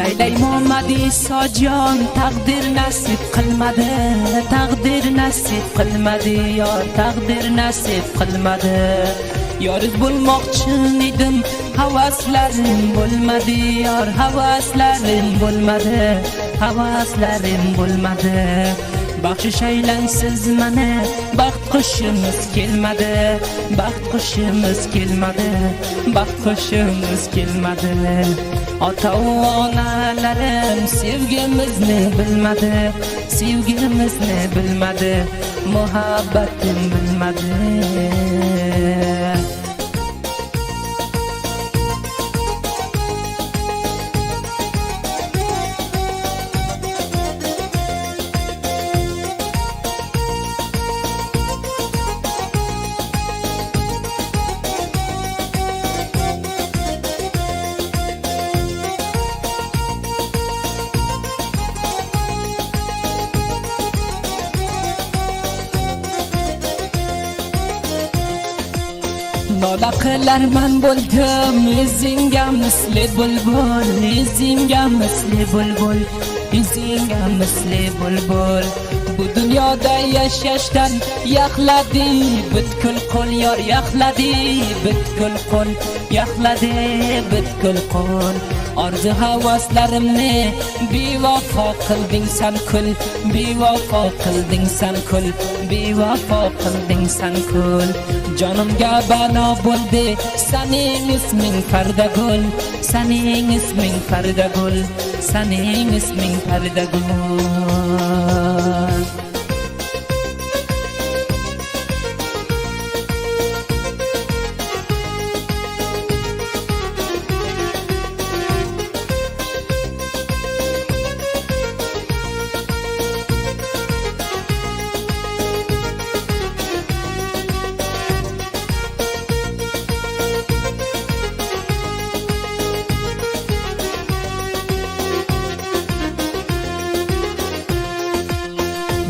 Aylay Muhammad Iso jon taqdir nasib qilmadi, taqdir nasib qilmadi, yor taqdir nasib qilmadi. Yoriz bo'lmoqchi edim, havaslarim bo'lmadi, yor havaslarim bo'lmadi, havaslarim bo'lmadi. Baxshish aylansiz mana baxt qushimiz kelmadi, baxt qushimiz kelmadi, baxt qushimiz kelmadi. Ota onalarim sevgimizni bilmadi, sevgimizni bilmadi, muhabbatim bilmadi. Nola qilarman bo'ldim izingga misli bulbul, izingga misli bulbul, izingga misli bulbul. Bu dunyoda yashashdan yaxladi butkul qo'l, yor yaxladi butkul qo'l, yaxladi butkul qo'l. Orzu havaslarimni bevafo qilding san kul, bevafo qilding san kul, bevafo qilding san kul. Jonimga balo bo'ldi sening isming Fardagul, sening isming Fardagul, sening isming Fardagul.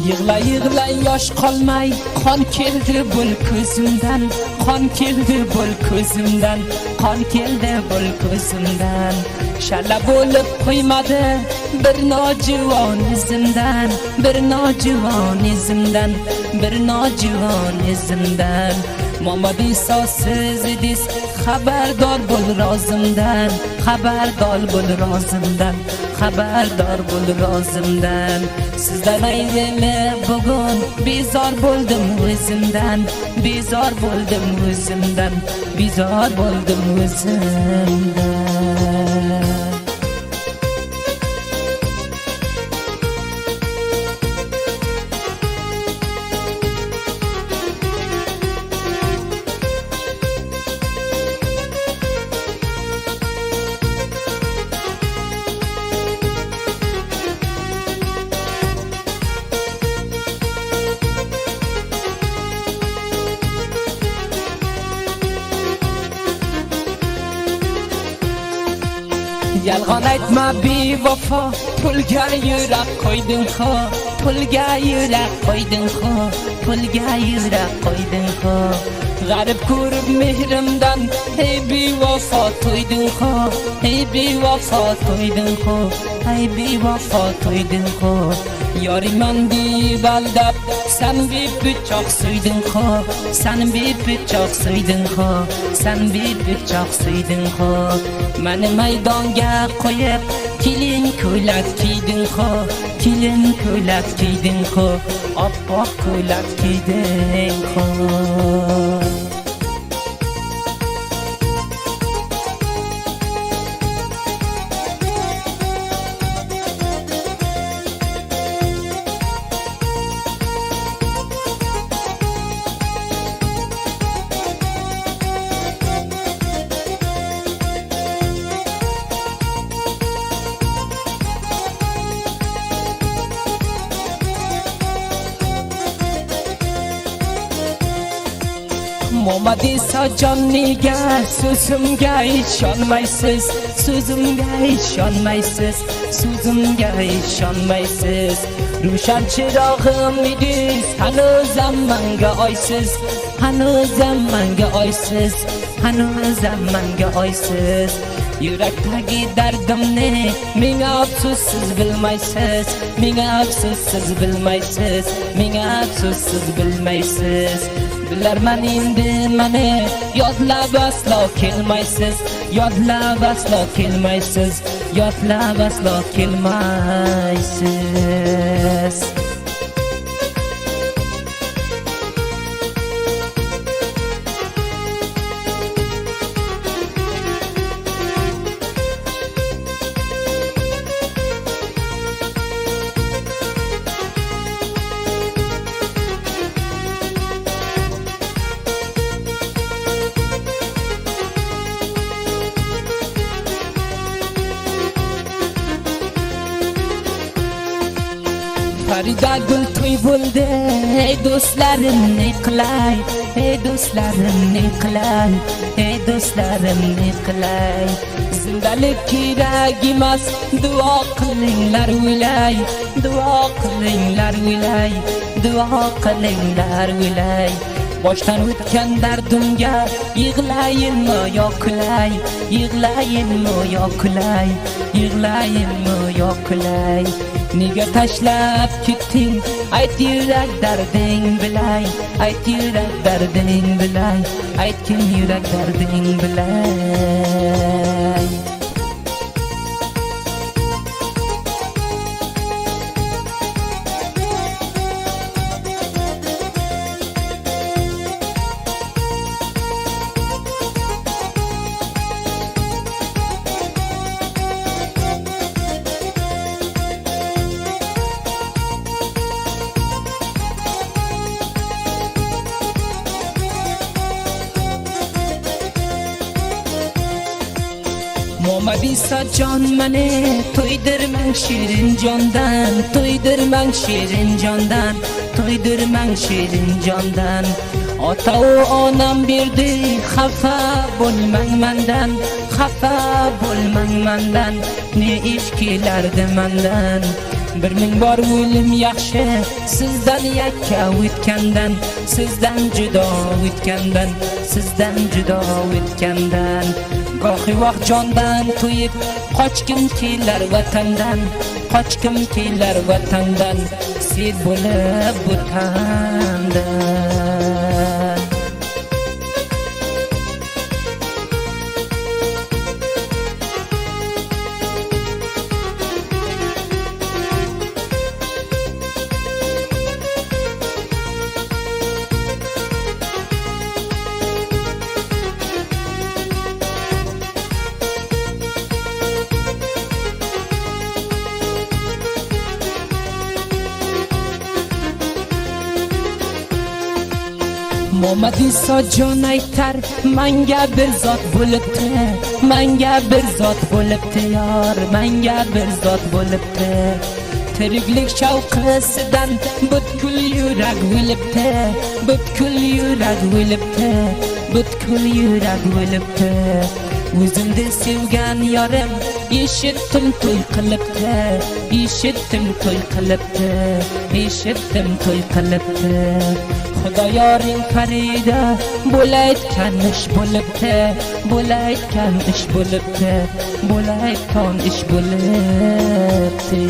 Yig'la yig'la yosh qolmay qon keldi bul ko'zimdan, qon keldi bul ko'zimdan, qon keldi bul ko'zimdan. Shala bo'lib qo'ymadi bir nojivon izimdan, bir nojivon izimdan, bir nojivon izimdan. Muhammad Iso siz edingiz xabardor bo'l rozimdan, xabardor bo'l rozimdan, xabardor bo'l rozimdan. Sizdan ayrilib bugun bezor bo'ldim o'zimdan, bezor bo'ldim o'zimdan, bezor bo'ldim o'zimdan. Yalg'on aytma bevafo, pulga yurak qo'yding xo, pulga yurak qo'yding xo, pulga yurak qo'yding xo. G'arib ko'rib mehrimdan hey bevafo to'yding xo, hey bevafo to'yding xo, hey bevafo to'yding xo. Yoriman deb aldab sen bepichoq so'yding xo, sen bepichoq so'yding xo, sen bepichoq so'yding xo. Mani maydonga qo'yib kelin ko'ylak kiyding xo, kelin ko'ylak kiyding xo, oppoq ko'ylak kiyding xo. Muhammad Iso joniga so'zimga ishonmaysiz, so'zimga ishonmaysiz, so'zimga ishonmaysiz. Rushan chirog'im idingiz, hanuzam menga oysiz, hanuzam menga oysiz, hanuzam menga oysiz. Yurakdagi dardimni menga afsus siz bilmaysiz, menga afsus siz bilmaysiz, menga afsus siz bilmaysiz. Bilarman endi meni yodlab aslo kelmaysiz, yodlab aslo kelmaysiz, yodlab aslo kelmaysiz. Farida gul to'y bo'ldi, ey do'stlarim ne qilay, ey do'stlarim ne qilay, ey do'stlarim ne qilay. Zindalik kerak emas, duo qilinglar o'ylay, duo qilinglar o'ylay, duo qilinglar o'ylay. Boshdan o'tgan dardimga yig'layinmi yo kulay, yig'layinmi yo kulay, yig'layinmi yo kulay. Nega tashlab ketding, ayt yurak darding bilay, ayt yurak darding bilay, aytgin yurak darding bilay. Momadisa jon mani to'ydirmang shirin jondan, to'ydirmang shirin jondan, to'ydirmang shirin jondan. Ota u onam berdi, xafa bo'lmang mendan, xafa bo'lmang mendan. Ne ish kelardi mendan. 1000 bor o'lim yaxshi, sizdan yakka o'tgandan, sizdan judo o'tgandan, sizdan judo o'tgandan. Gohi vaqt jondan to'yib qochkim kelar vatandan, qochkim kelar vatandan, sel bo'lib o'tandan. Momadisa jon aytar, menga bir zot bo'libdi, menga bir zot bo'libdi yor, menga bir zot bo'libdi. Tiriklik shavqisidan butkul yurak o'libdi, butkul yurak o'libdi, butkul yurak o'libdi. O'zimni sevgan yorim eshitdim to'y qilibdi, eshitdim to'y qilibdi, eshitdim to'y qilibdi. Xudoyoring Farida bo'layotgan ish bo'libdi, bo'layotgan ish bo'libdi, bo'layotgan ish bo'libdi.